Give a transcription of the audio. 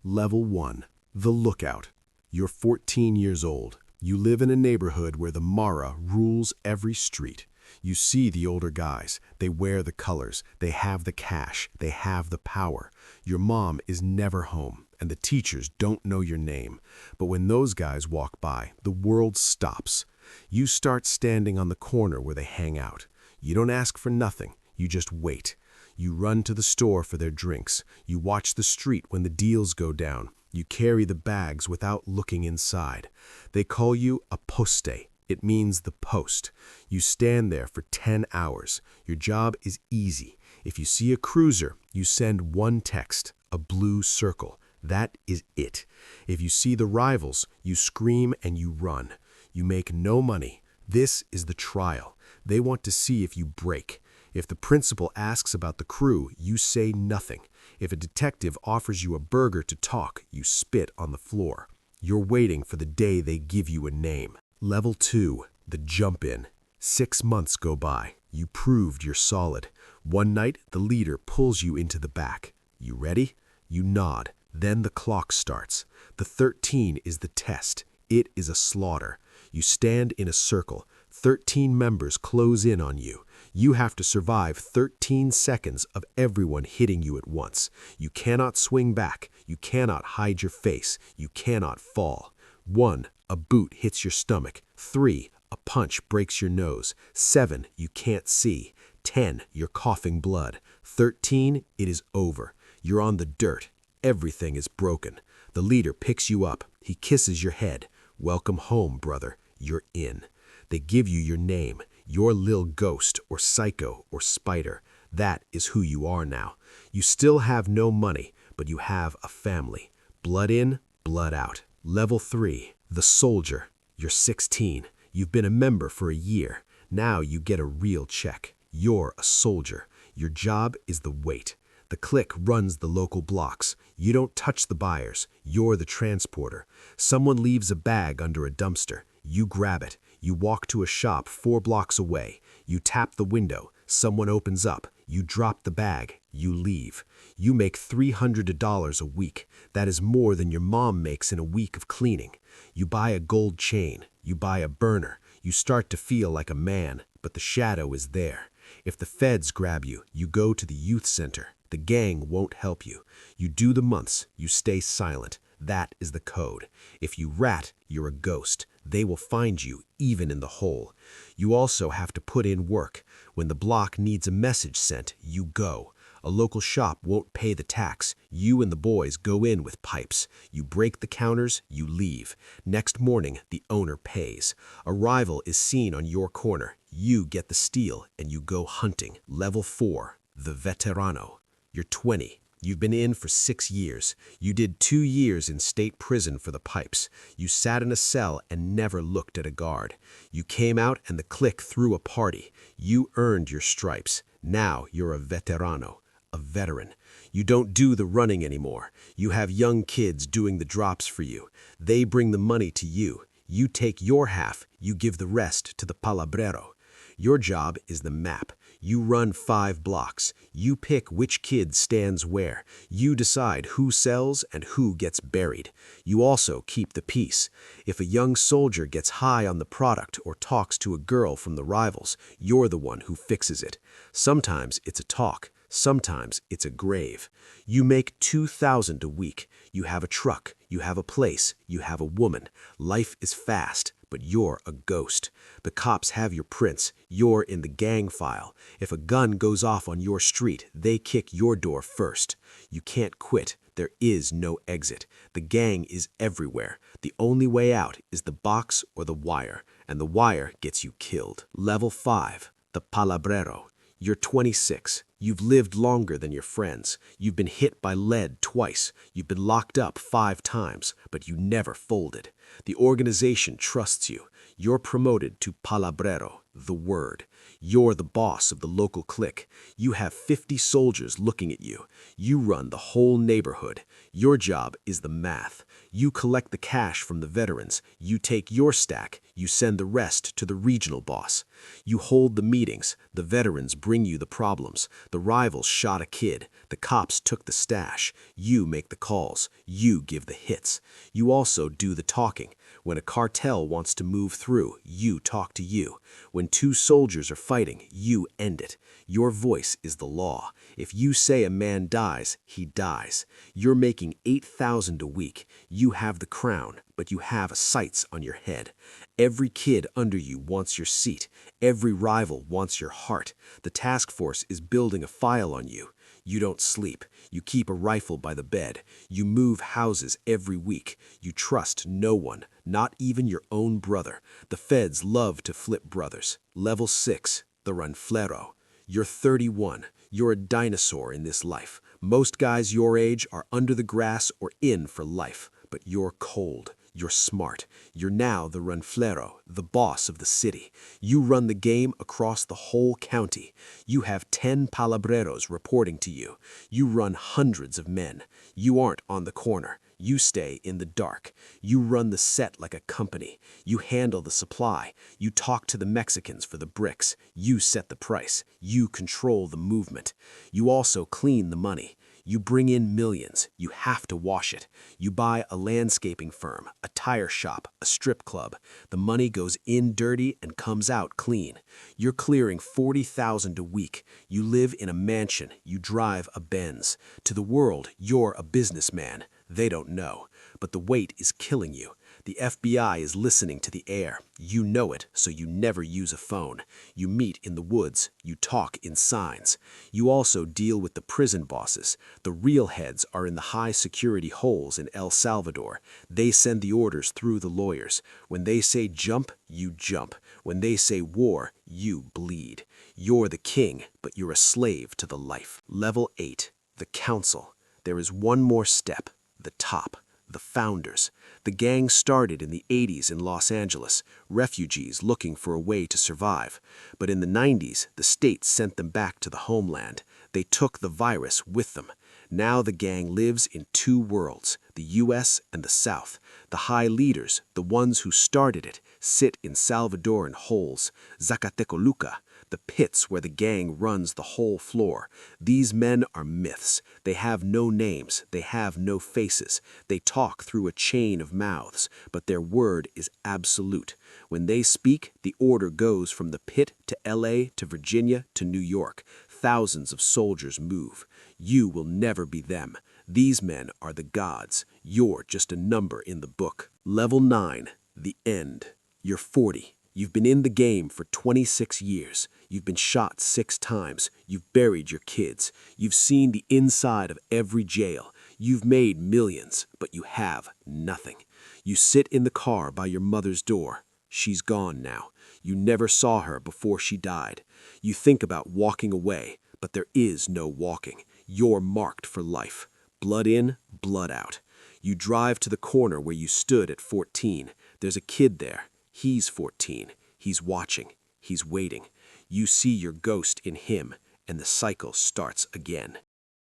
Level 1. The Lookout. You're 14 years old. You live in a neighborhood where the Mara rules every street. You see the older guys. They wear the colors. They have the cash. They have the power. Your mom is never home, and the teachers don't know your name. But when those guys walk by, the world stops. You start standing on the corner where they hang out. You don't ask for nothing. You just wait. You run to the store for their drinks. You watch the street when the deals go down. You carry the bags without looking inside. They call you a poste. It means the post. You stand there for 10 hours. Your job is easy. If you see a cruiser, you send one text, a blue circle. That is it. If you see the rivals, you scream and you run. You make no money. This is the trial. They want to see if you break. If the principal asks about the crew, you say nothing. If a detective offers you a burger to talk, you spit on the floor. You're waiting for the day they give you a name. Level 2. The Jump-In. 6 months go by. You proved you're solid. One night, the leader pulls you into the back. You ready? You nod. Then the clock starts. The 13 is the test. It is a slaughter. You stand in a circle. 13 members close in on you. You have to survive 13 seconds of everyone hitting you at once. You cannot swing back. You cannot hide your face. You cannot fall. 1. A boot hits your stomach. 3. A punch breaks your nose. 7. You can't see. 10. You're coughing blood. 13. It is over. You're on the dirt. Everything is broken. The leader picks you up. He kisses your head. Welcome home, brother. You're in. They give you your name. You're Lil Ghost or Psycho or Spider. That is who you are now. You still have no money, but you have a family. Blood in, blood out. Level 3. The Soldier. You're 16. You've been a member for a year. Now you get a real check. You're a soldier. Your job is the wait. The clique runs the local blocks. You don't touch the buyers. You're the transporter. Someone leaves a bag under a dumpster. You grab it. You walk to a shop 4 blocks away. You tap the window. Someone opens up. You drop the bag. You leave. You make $300 a week. That is more than your mom makes in a week of cleaning. You buy a gold chain. You buy a burner. You start to feel like a man, but the shadow is there. If the feds grab you, you go to the youth center. The gang won't help you. You do the months. You stay silent. That is the code. If you rat, you're a ghost. They will find you, even in the hole. You also have to put in work. When the block needs a message sent, you go. A local shop won't pay the tax. You and the boys go in with pipes. You break the counters, you leave. Next morning, the owner pays. A rival is seen on your corner. You get the steal, and you go hunting. Level 4. The Veterano. You're 20. You've been in for 6 years. You did 2 years in state prison for the pipes. You sat in a cell and never looked at a guard. You came out and the clique threw a party. You earned your stripes. Now you're a veterano, a veteran. You don't do the running anymore. You have young kids doing the drops for you. They bring the money to you. You take your half. You give the rest to the palabrero. Your job is the map. You run 5 blocks. You pick which kid stands where. You decide who sells and who gets buried. You also keep the peace. If a young soldier gets high on the product or talks to a girl from the rivals, you're the one who fixes it. Sometimes it's a talk. Sometimes it's a grave. You make $2,000 a week. You have a truck. You have a place. You have a woman. Life is fast, but you're a ghost. The cops have your prints. You're in the gang file. If a gun goes off on your street, they kick your door first. You can't quit. There is no exit. The gang is everywhere. The only way out is the box or the wire, and the wire gets you killed. Level 5. The Palabrero. You're 26. You've lived longer than your friends. You've been hit by lead twice. You've been locked up 5 times, but you never folded. The organization trusts you. You're promoted to Palabrero, the word. You're the boss of the local clique. You have 50 soldiers looking at you. You run the whole neighborhood. Your job is the math. You collect the cash from the veterans. You take your stack. You send the rest to the regional boss. You hold the meetings. The veterans bring you the problems. The rivals shot a kid. The cops took the stash. You make the calls. You give the hits. You also do the talking. When a cartel wants to move through, you talk to you. When two soldiers are fighting, you end it. Your voice is the law. If you say a man dies, he dies. You're making $8,000 a week. You have the crown, but you have sights on your head. Every kid under you wants your seat. Every rival wants your heart. The task force is building a file on you. You don't sleep. You keep a rifle by the bed. You move houses every week. You trust no one, not even your own brother. The feds love to flip brothers. Level 6, the Ranflero. You're 31. You're a dinosaur in this life. Most guys your age are under the grass or in for life. But you're cold. You're smart. You're now the Ranflero, the boss of the city. You run the game across the whole county. You have 10 palabreros reporting to you. You run hundreds of men. You aren't on the corner. You stay in the dark. You run the set like a company. You handle the supply. You talk to the Mexicans for the bricks. You set the price. You control the movement. You also clean the money. You bring in millions. You have to wash it. You buy a landscaping firm, a tire shop, a strip club. The money goes in dirty and comes out clean. You're clearing $40,000 a week. You live in a mansion. You drive a Benz. To the world, you're a businessman. They don't know. But the weight is killing you. The FBI is listening to the air. You know it, so you never use a phone. You meet in the woods. You talk in signs. You also deal with the prison bosses. The real heads are in the high-security holes in El Salvador. They send the orders through the lawyers. When they say jump, you jump. When they say war, you bleed. You're the king, but you're a slave to the life. Level 8, the council. There is one more step, the top. The founders. The gang started in the 80s in Los Angeles, refugees looking for a way to survive. But in the 90s, the state sent them back to the homeland. They took the virus with them. Now the gang lives in two worlds, the US and the South. The high leaders, the ones who started it, sit in Salvadoran holes, Zacatecoluca, the pits where the gang runs the whole floor. These men are myths. They have no names. They have no faces. They talk through a chain of mouths, but their word is absolute. When they speak, the order goes from the pit to LA to Virginia to New York. Thousands of soldiers move. You will never be them. These men are the gods. You're just a number in the book. Level 9, the end. You're 40. You've been in the game for 26 years. You've been shot 6 times. You've buried your kids. You've seen the inside of every jail. You've made millions, but you have nothing. You sit in the car by your mother's door. She's gone now. You never saw her before she died. You think about walking away, but there is no walking. You're marked for life. Blood in, blood out. You drive to the corner where you stood at 14. There's a kid there. He's 14. He's watching. He's waiting. You see your ghost in him, and the cycle starts again.